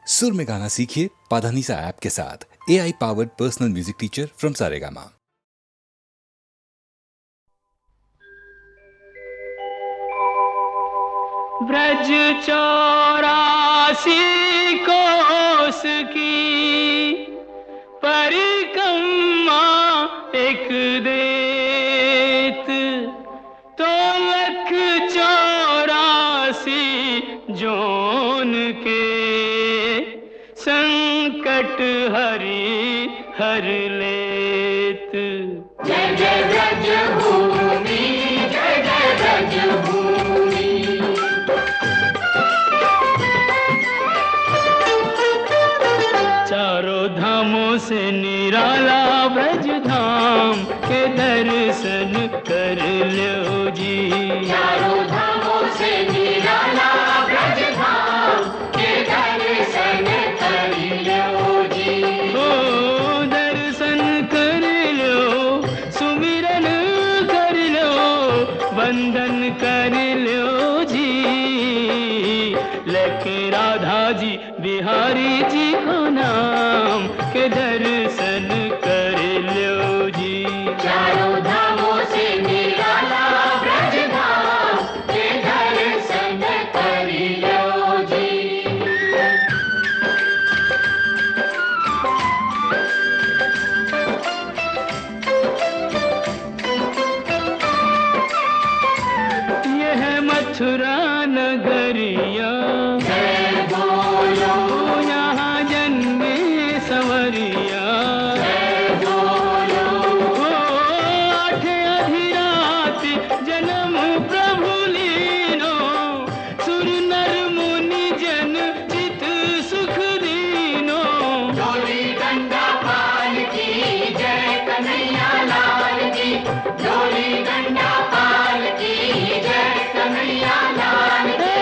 सुर में गाना सीखिए पाधानीसा ऐप के साथ। AI powered personal music teacher from Saregama. Braj 84 कोस की परिक्रमा एक देत, तो लख 84 जोन के संकट हरि हर लेत। जय जय ब्रज भूमि, जय जय ब्रज भूमि। चारों धामों से निराला ब्रज धाम के दर्शन कर लो जी। चारों धामों से निराला ब्रज धाम के दर्शन कर लो जी। ओ दर्शन कर लो, सुमिरन कर लो, वंदन कर लो जी। लेके राधा जी बिहारी जी को नाम के दर्शन कर लो जी। चारों धामों से निराला ब्रज धाम के दर्शन कर लो जी। यह है मथुरा नगरिया, जय बोलो, यहाँ जन्मे संवरिया। जय बोलो, ओ आठ अधिरात जन्म प्रभु लीनो, सुर नर मुनि जन चित सुख दीनो। डोली डंडा पाल की जय कन्हैया लाल की, डोली डंडा पाल की जय कन्हैया लाल की।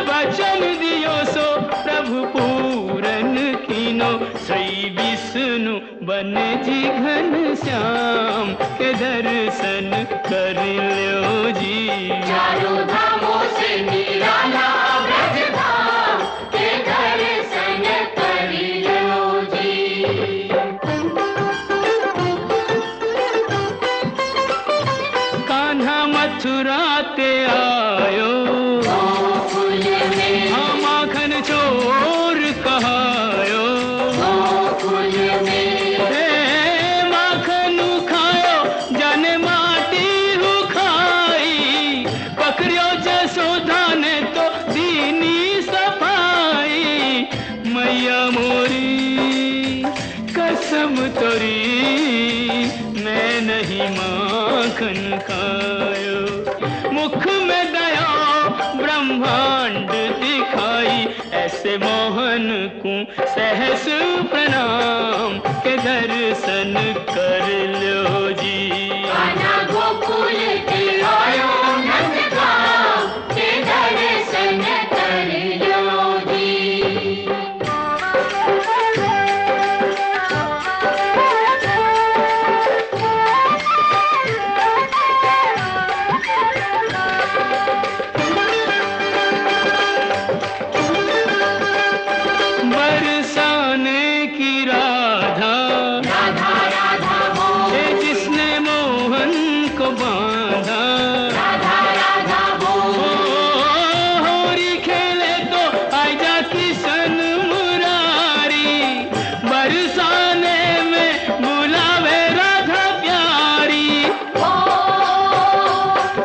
वचन दियो सो प्रभु पूरन कीनो, श्री विष्णु बन जी घन श्याम के दर्शन कर लो जी। चारों धामों से निराला ब्रज धाम के दर्शन कर लो जी। कान्हा मथुरा ते आयो, गोकुल में, हम माखन चोर कहायो। गोकुल में, हे माखन खायो जाने माटी हु खाई, पकड़ियो जसोदा ने तो दीनी सफाई। मैया मोरी कसम तोरी, मैं नहीं माखन खायो। मुख में दया ब्रह्मांड दिखाई, ऐसे मोहन को सहस प्रणाम के दर्शन कर लो जी। कान्हा गोकुल के आयो नंदगांव के दर्शन कर लो जी। बरसाने की राधा, राधा राधा बोल, हे जिसने मोहन को बांधा। राधा राधा बोल, ओ होरी खेले तो आजा किशन मुरारी, बरसाने में बुलावे राधा प्यारी। ओ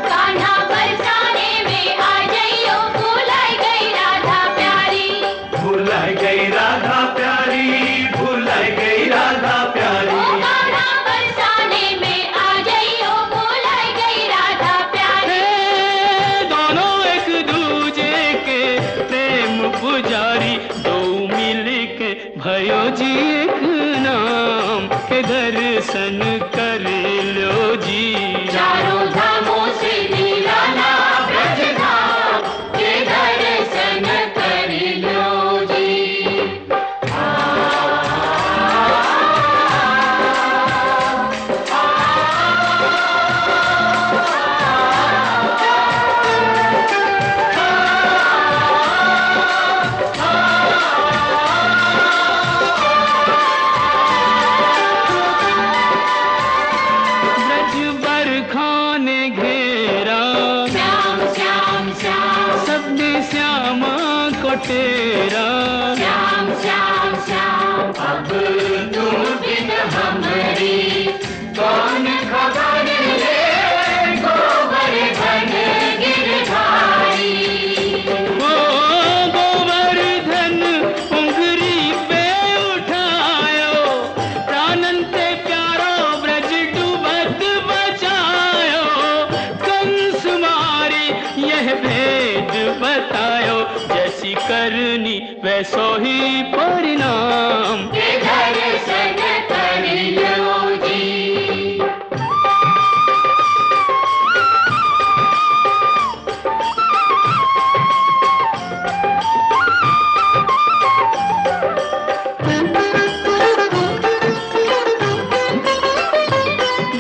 कान्हा बरसाने में आ जाइयो, भुलाई गई राधा प्यारी। भुलाई गई राधा प्यारी, भुलाई गई राधा ओ प्यारी। कान्हा बरसाने में आ जाइयो, भुलाई गई राधा प्यारी। हे दोनों एक दूजे के प्रेम पुजारी, दो मिल के भयो जी एक नाम के दर्शन कर लो जी। चारों धामों से निराला ब्रज धाम के दर्शन कर लो जी। राम। श्याम श्याम श्याम अब तुम बिन हमरी कौन खबर ले गोवर्धन गिरधारी। ओ गोवर्धन उंगरी पे उठायो, प्राणंते प्यारो ब्रज डूबत बचायो। कंस मारे यह भेद बतायो, जैसी करनी वैसो ही परिणाम। के दर्शन कर लो जी।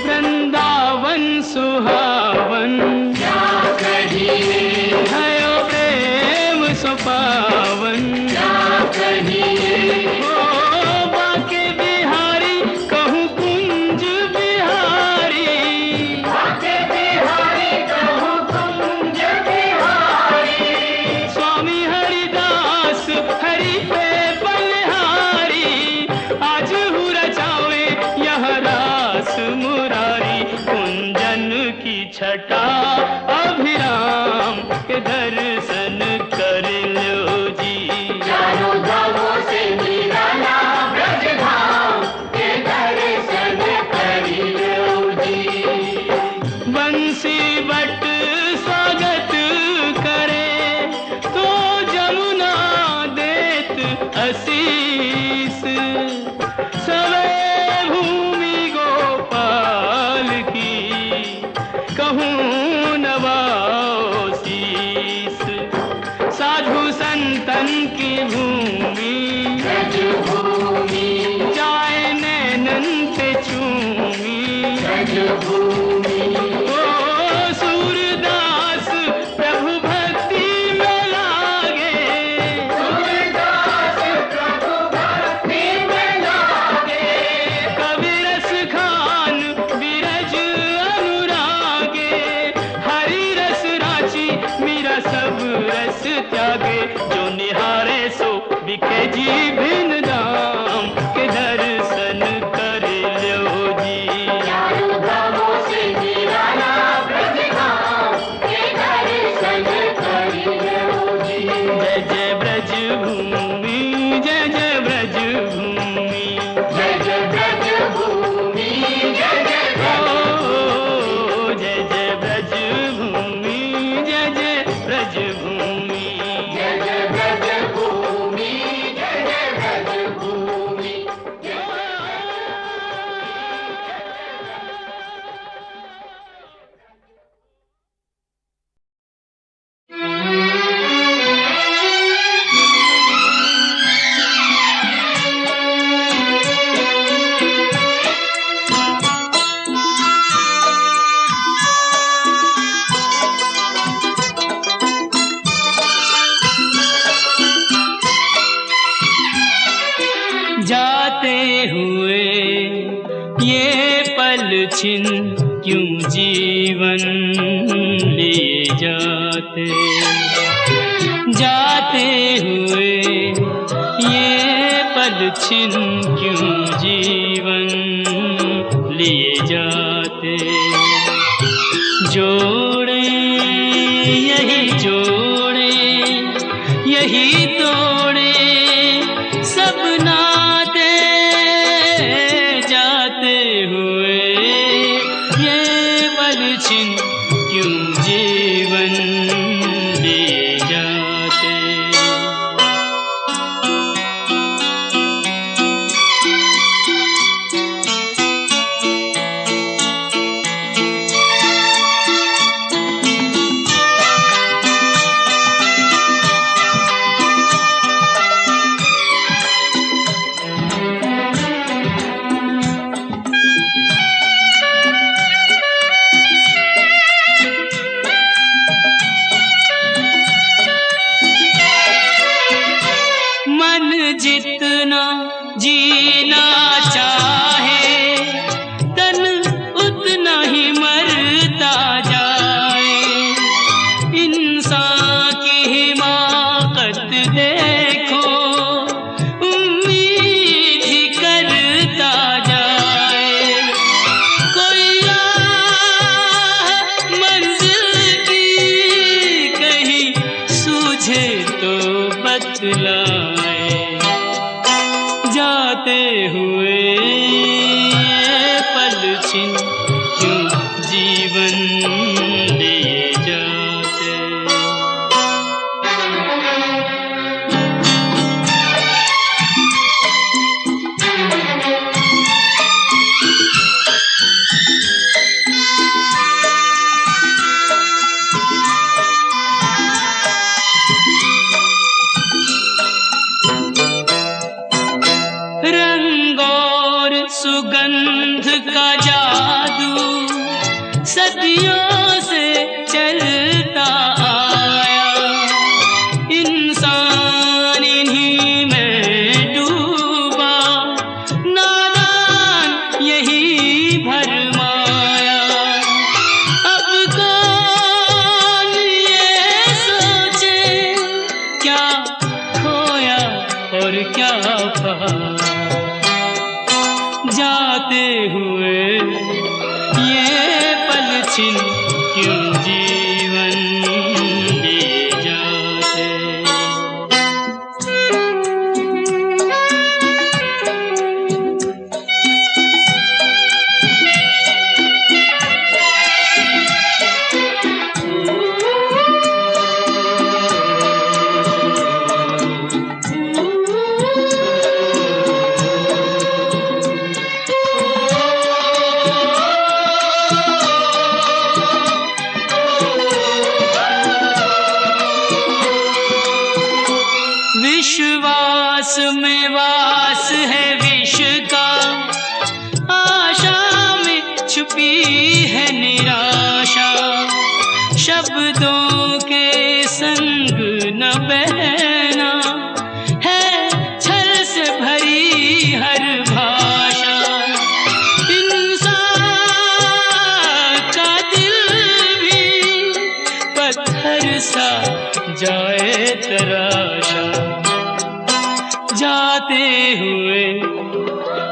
वृंदावन सुहावन क्या कहिए भयो प्रेम सुपावन। क्या कहिए ओ बाके बिहारी कहूँ कुंज बिहारी। बाके बिहारी कहूँ कुंज बिहारी। स्वामी हरिदास हरि पे बलिहारी, आज हूँ रचावे यह रास मुरारी। कुंजन की छटा अभिराम, के दर्शन कर लो जी। चारों धामों से निराला ब्रज धाम, के दर्शन कर लो जी। बंसी बट स्वागत करे, तो जमुना देत आशीष। सवे भूमि गोपाल की कहूँ नवाओ शीस। साधु संतन की भूमि ब्रज भूमि जाए नैनन से चूमी। ब्रज भूमि ओ सूरदास प्रभु भक्ति में लागे, सूरदास प्रभु भक्ति में लागे। कवि रस खान विरज अनुरागे। हरि रस राची मीरा सब रस त्यागे, जो निहारे सो बिके जी भिन्न दाम। के दर्शन कर लो जी। चारों धामों से निराला ब्रज धाम, के दर्शन कर लो जी। जय जय ब्रज भूमि, जय जय ब्रज भूमि। जय जय ब्रज भूमि, जय जय ब्रज ओ जय जय ब्रज भूमि, जय जय ब्रज भूमि। जय जय ब्रज भूमि, जय जय ब्रज भूमि। जाते हुए ये पल छिन क्यों जीवन लिए जाते। जाते हुए ये पल छिन क्यों जीवन लिए जाते। जोड़े यही जोड़े यही तोड़े सब नाते। जाते हुए ये पल छिन क्यों जीवन लिए जाते। जितना जीना चाहे तन उतना ही मरता जाए। इंसान की हिमाकत देखो हुए ये पल छिन क्यों जीवन लिए जाते। रंग और सुगंध का जादू सदियों से चलता आया, इंसान इन्हीं में डूबा, नादान यही भरमाया। अब कौन ये सोचे क्या खोया और क्या पाया। जाते हुए ये पल छिन क्यों जीवन लिए जाते। विश्वास में वास है विष का, आशा में छुपी है निराशा। शब्दों के संग न बहना है छल से भरी हर भाषा। इंसान का दिल भी पत्थर सा जाए तराशा। जाते हुए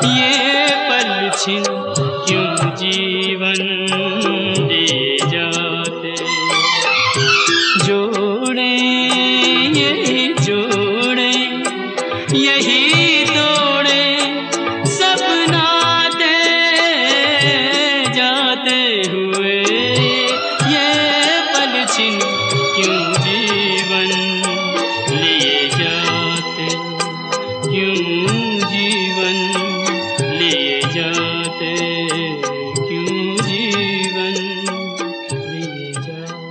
ये पल छिन क्यों जीवन लिए जाते। जोड़े यही जोड़े यही तोड़े सब नाते। जाते हुए ये पल छिन क्यों जीवन लिए जाते। क्यों जीवन लिए जाते, क्यों जीवन लिए जाते।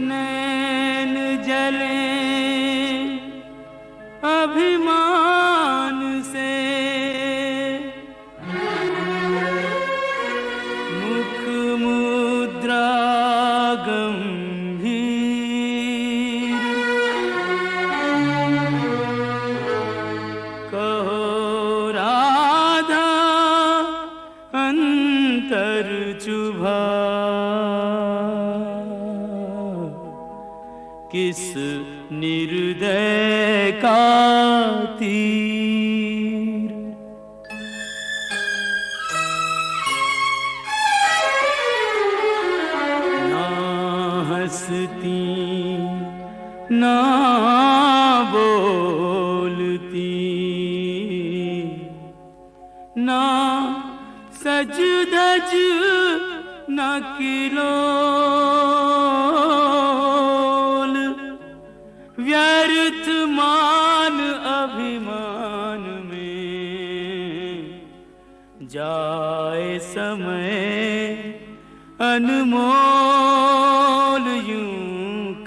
नैन जले अभिमान से, मुख मुद्रा गंभीर, कहो राधा अंतर चुभा, किस निर्दय का तीर। ना हंसती ना बोलती, ना सज धज न किलोल, व्यर्थ मान अभिमान में, जाए समय अनमोल। यूं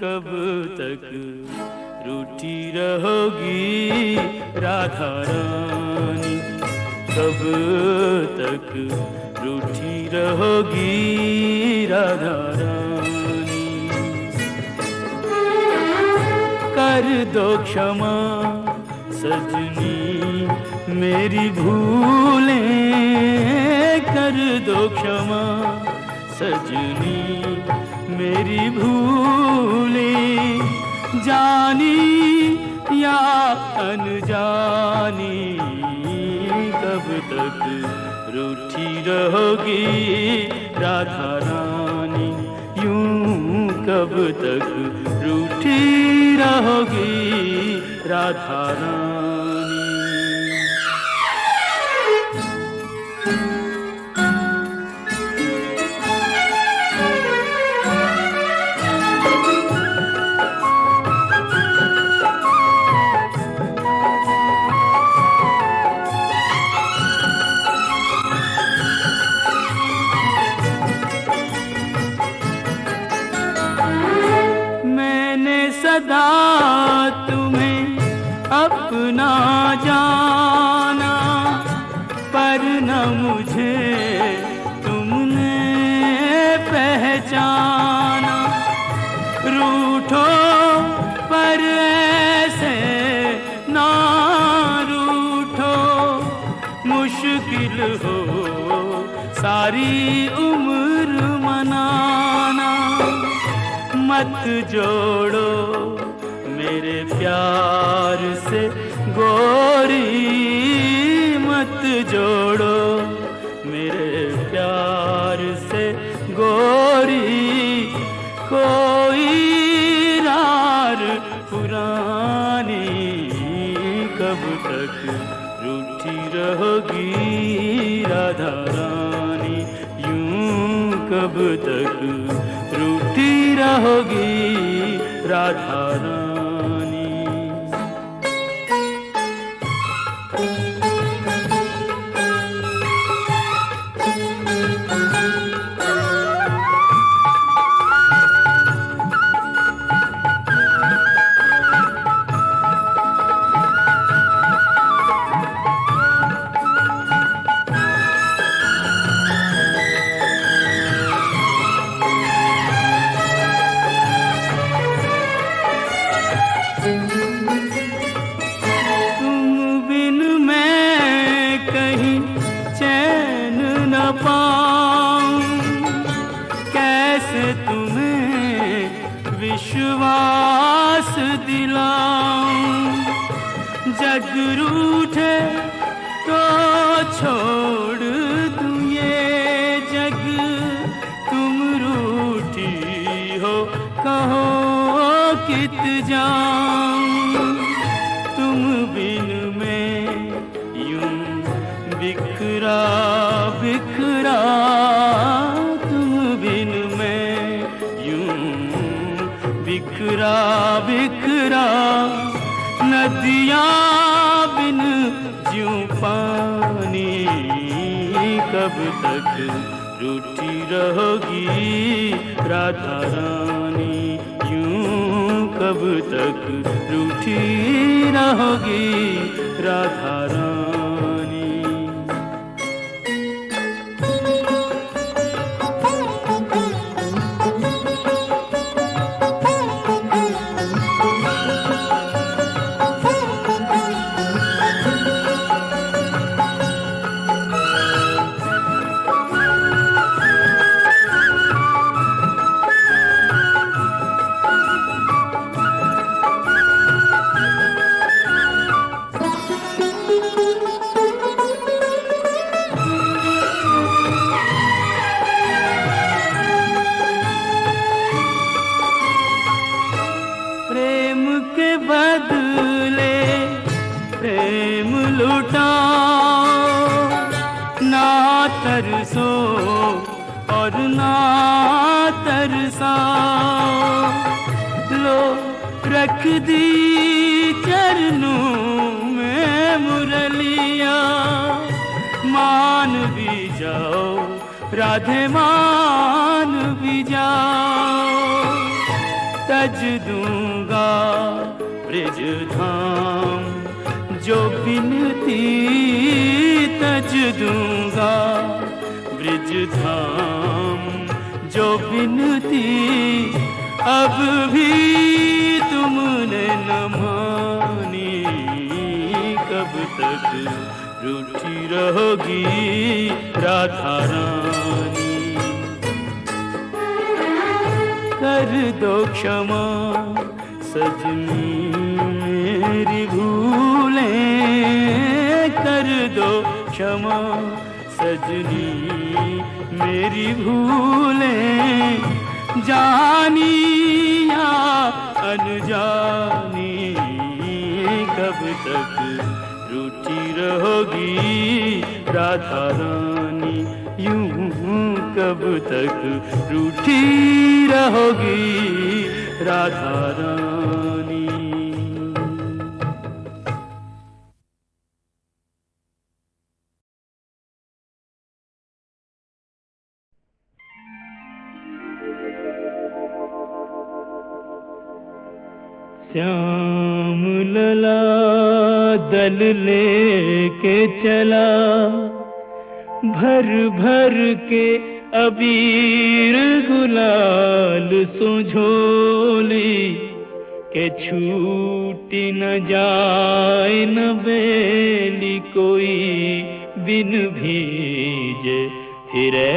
कब तक रूठी रहोगी राधा रानी, कब तक रूठी रहोगी राधा रानी। कर दो क्षमा सजनी मेरी भूलें, कर दो क्षमा सजनी मेरी भूलें, जानी या अनजानी, कब तक रूठी रहोगी राधा रानी, यूं कब तक रूठी रहोगी राधा रानी। सदा तुम्हें अपना जाना, पर न मुझे तुमने पहचाना। रूठो पर ऐसे ना रूठो, मुश्किल हो सारी उम्र मनाना। मत जोड़ो मेरे प्यार से गोरी, मत जोड़ो मेरे प्यार से गोरी, कोई रार पुरानी, कब तक रूठी रहोगी राधा रानी, यूं कब तक रूठी रहोगी राधा रानी। विश्वास दिलाऊं, जग रूठे तो छोड़ दूं ये जग, तुम रूठी हो कहो कित जाऊं, तुम बिन मैं यूं बिखरा बिखरा, तुम बिन मैं यूं बिखरा बिखरा, नदियाँ बिन ज्यों पानी, कब तक रूठी रहोगी राधा रानी, यूं कब तक रूठी रहोगी राधा रानी। प्रेम के बदले प्रेम लुटाओ, ना तरसो और ना तरसाओ। लो रख दी चरणों में मुरलिया, मान भी जाओ राधे मान भी जाओ। तज दूंगा ब्रिज धाम जो बिनती, तज दूंगा ब्रिज धाम जो बिनती। अब भी तुमने न मानी, कब तक रूठी रहोगी राधा रानी। कर दो क्षमा सजनी मेरी भूलें, कर दो क्षमा सजनी मेरी भूलें। जानी या अनजानी, कब तक रूठी रहोगी राधा रानी। यूं कब तक रूठी रहोगी राधा रानी। श्याम लला दल लेके चला, भर भर के अबीर गुलाल सो झोली। के छूटी न जाए न बेली कोई बिन भीजे, फिरे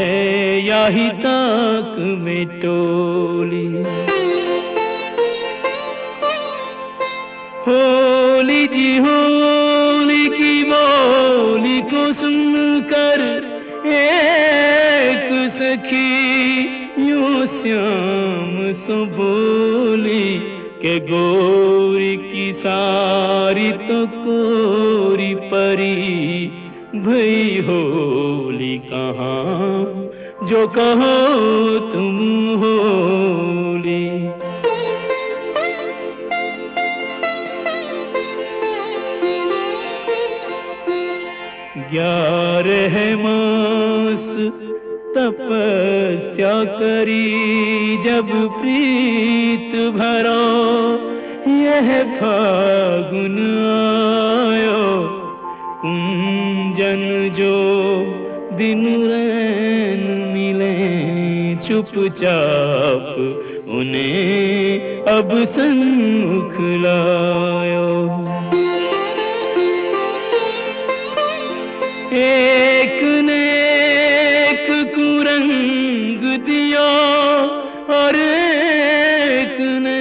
याही ताक में टोली। होली जी होली की बोली को सुनकर एक सखी यूं श्याम सो बोली। के गोरी की सारी तो कोरी परी, भई होली कहाँ जो कहो तुम होली। 11 मास तपस्या करी जब प्रीत भरो, यह फागुन आयो कुंजन जो दिन रैन मिले चुपचाप उन्हें अब सन्मुख लायो। एक ने एक कुरंग दियो और एक ने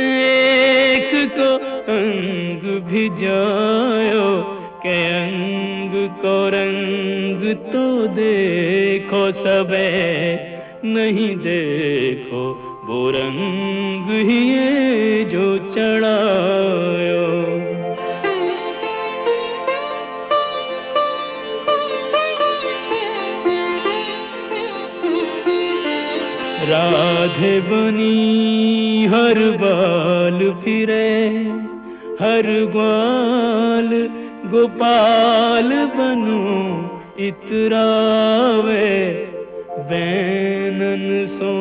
एक को अंग भिजायो। के अंग को रंग तो देखो सबे, नहीं देखो वो रंग ही ये जो चढ़ायो। राधे बनी हर बाल फिरे, हर ग्वाल गोपाल बनो इतरावे। बैनन सो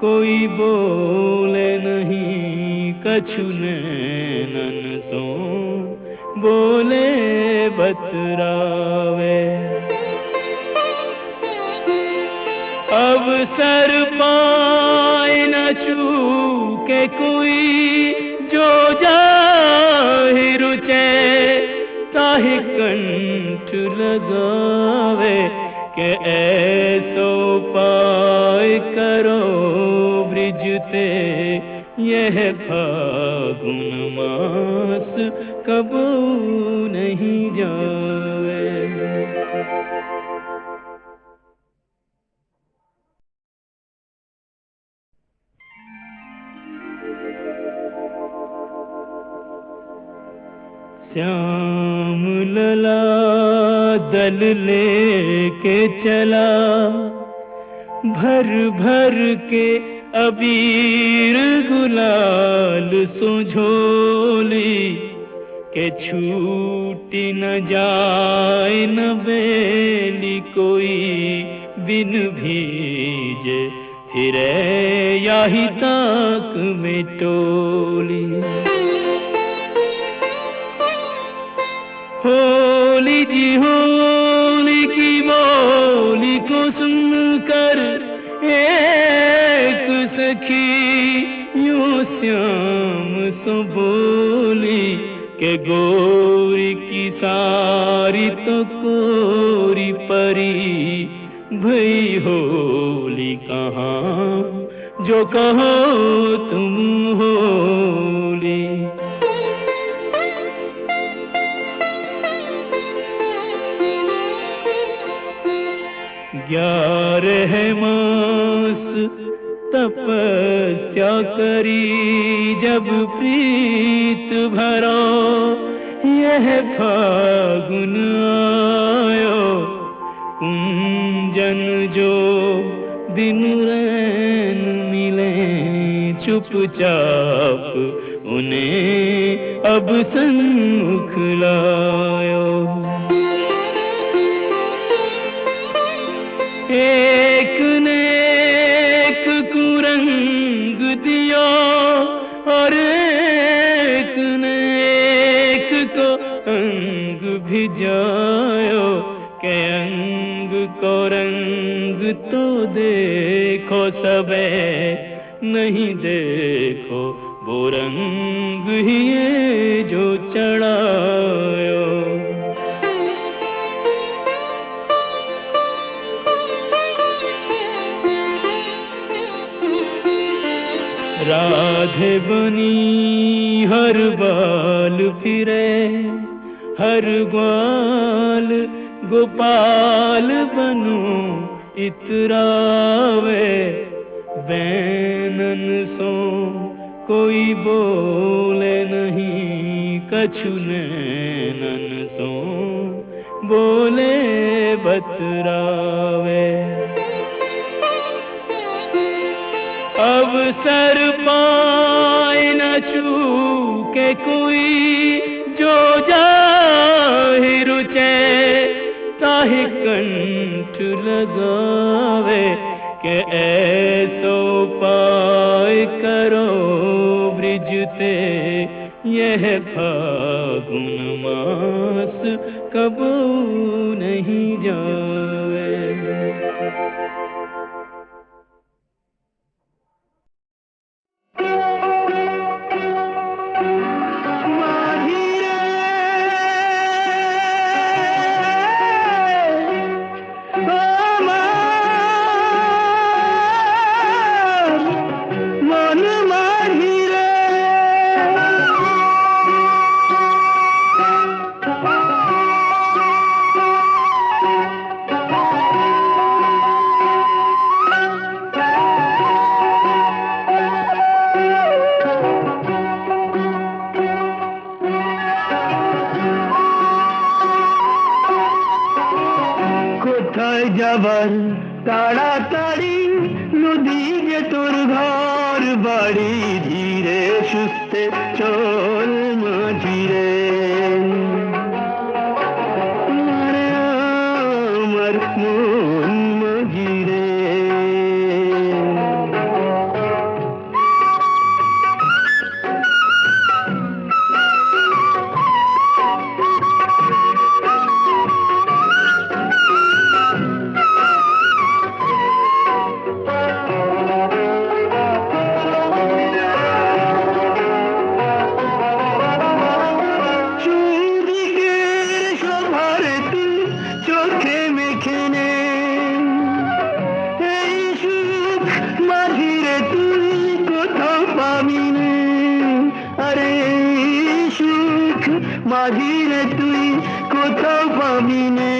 कोई बोले नहीं, कछु नैनन सो बोले बतरावे। अवसर पाए न चूके कोई जो जाहि रुचे ताहि कंठ लगावे के ऐसो पाय करो ब्रिजते यह फागुन मास कबू नहीं जावे। श्याम लला दल लेके चला भर भर के अबीर गुलाल सुझोली के छूटी न जाए न बेली कोई बिन भीजे फिरे याही ताक में टोली। होली जी होली की बोली को सुनकर एक सखी यूं श्याम सो बोली के गोरी की सारी तो कोरी परी भई होली कहाँ जो कहो तुम होली। 11 मास तपस्या करी जब प्रीत भरो यह फागुन आयो कुंजन जो दिन रैन मिले चुपचाप उन्हें अब सन्मुख लायो। एक ने एक कुरंग दियो और एक ने एक को अंग भिजायो के अंग को रंग तो देखो सबे नहीं देखो वो रंग ही ये जो चढ़ायो। राधे बनी हर बाल फिरे हर ग्वाल गोपाल बनो इतरावे बैनन सो कोई बोले नहीं कछु नैनन सो बोले बतरावे। अवसर पाए न चूके कोई जो जाहि रुचे ताहि कंठ लगावे के ऐसो पाय करो ब्रिजते यह फागुन मास कबू नहीं जावे। যাবার তাড়াতাড়ি নদীকে তোর ঘর বাড়ি ধীরে সুস্থে চল মাঝিরে আমার মন মাঝিরে। মাঝি রে তুই কোথাও পাবি নে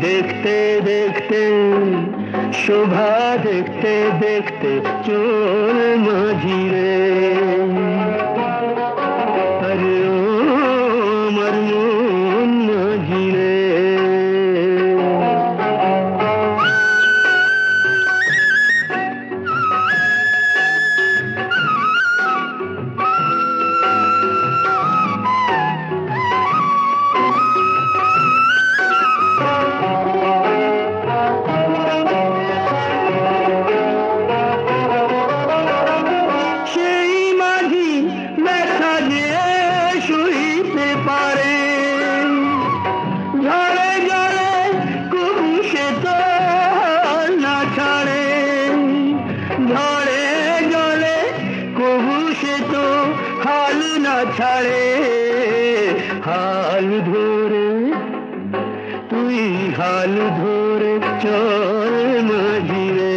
দেখতে দেখতে শোভা দেখতে দেখতে চোর মাঝি রে আরে ও আমার মন মাঝি রে ছাড়ে হাল ধরে তুই হাল ধরে চল মাঝি রে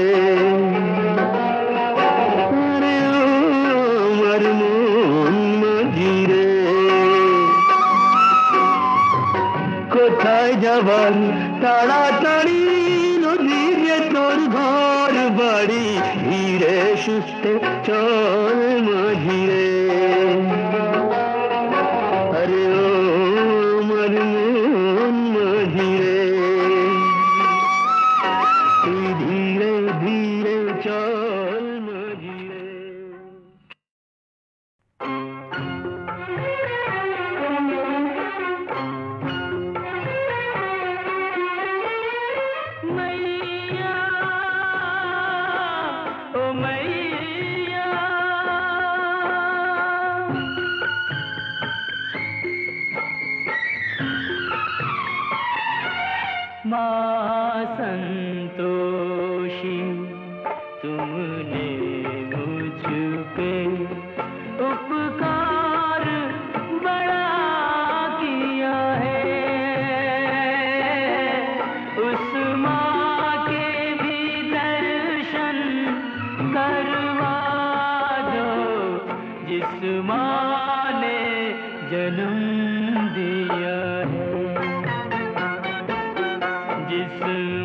আরে ও আমার মন মাঝি রে কোথায় যাবার তাড়াতাড়ি নদী যে তোর ঘর বাড়ি ধীরে সুস্থে চল মাঝি রে আরে ও আমার মন মাঝি রে তুই ধীরে ধীরে চল মাঝি রে मैया ओ मैया माँ संतोषी तुमने मुझ पे उपकार बड़ा किया है उस माँ के भी दर्शन करवा दो जिस माँ ने जन्म दिया है जिस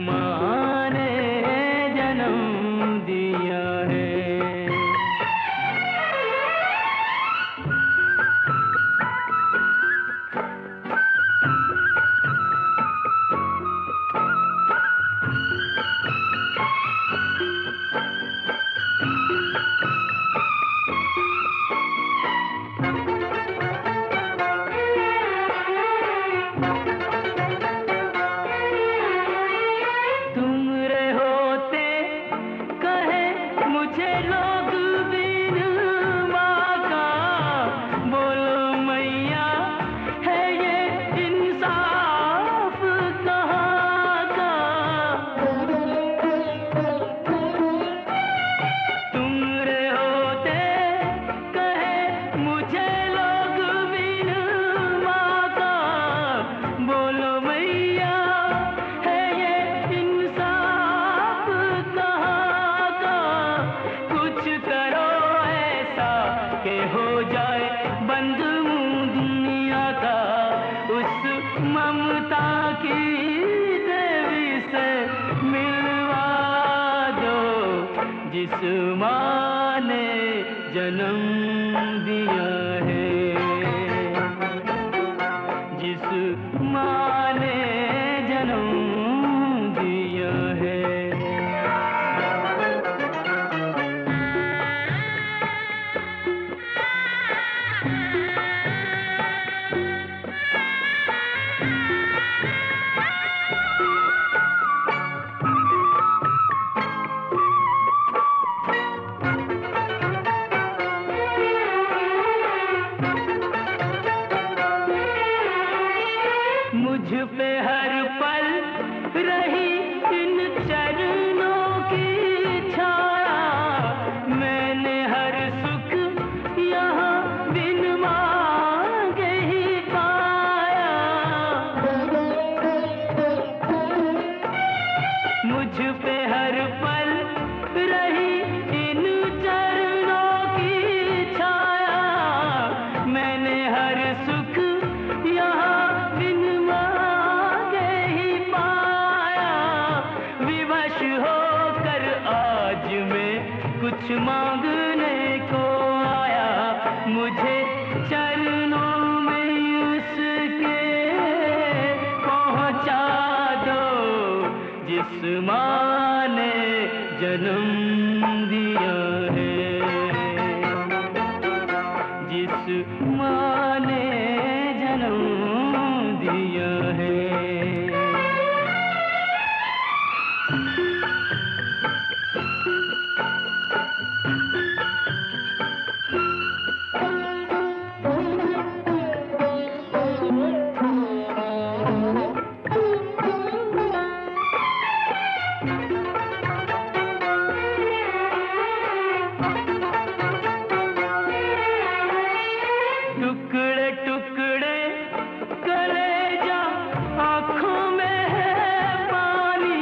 माँ ने जन्म दिया है तुम रे होते कहे मुझे लोग बिन माँ का बोलो मैया है ये इंसाफ कहाँ का तुम रे होते कहे मुझे लोग बिन माँ का बोलो मैया है ये इंसाफ कहाँ का कुछ करो ऐसा कि हो जाए बंद मुंह दुनिया का उस ममता की देवी से मिलवा दो जिस माँ ने जन्म दिया है जिस माँ ने जन्म दिया है मुझ पे हर पल रही इन चरणों की छाया मैंने हर सुख यहाँ बिन मांगे ही पाया मुझ पे हर पल रही इन चरणों की छाया मैंने हर सुख कुछ मांगने को आया, मुझे चरणों में उसके पहुंचा दो। जिस माँ ने जन्म दिया है, जिस माँ ने जन्म दिया है। टुकड़े टुकड़े कलेजा, आँखों में है पानी,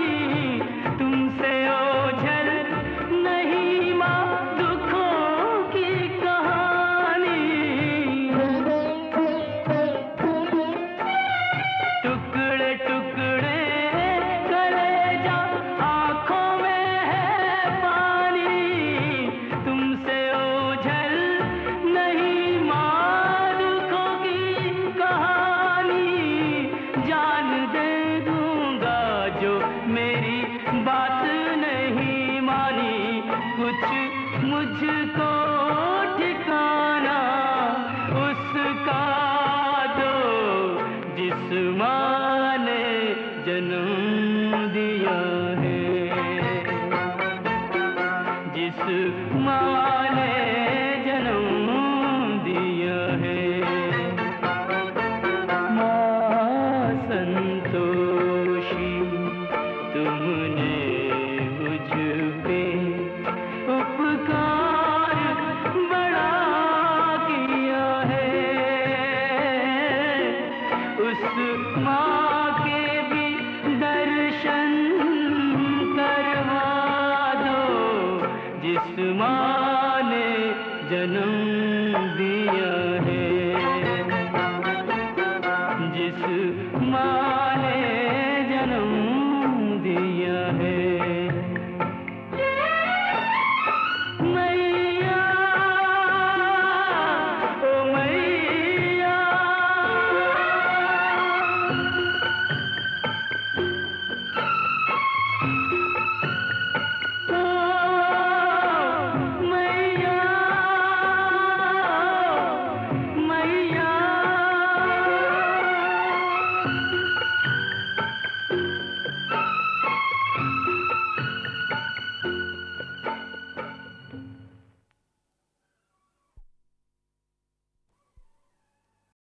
तुमसे ओझल नहीं माँ दुखों की कहानी। टुकड़े टुकड़े कलेजा, आँखों में है पानी, तुमसे ओझल नहीं माँ दुखों की कहानी। जान दे दूंगा जो मेरी बात नहीं मानी, कुछ मुझको ठिकाना उसका दो। जिस माँ ने जन्म दिया है, जिस माँ ने जन्म दिया है। माँ संतोषी, तुमने मुझ पे उपकार बड़ा किया है। उस माँ के भी दर्शन करवा दो, जिस माँ ने जन्म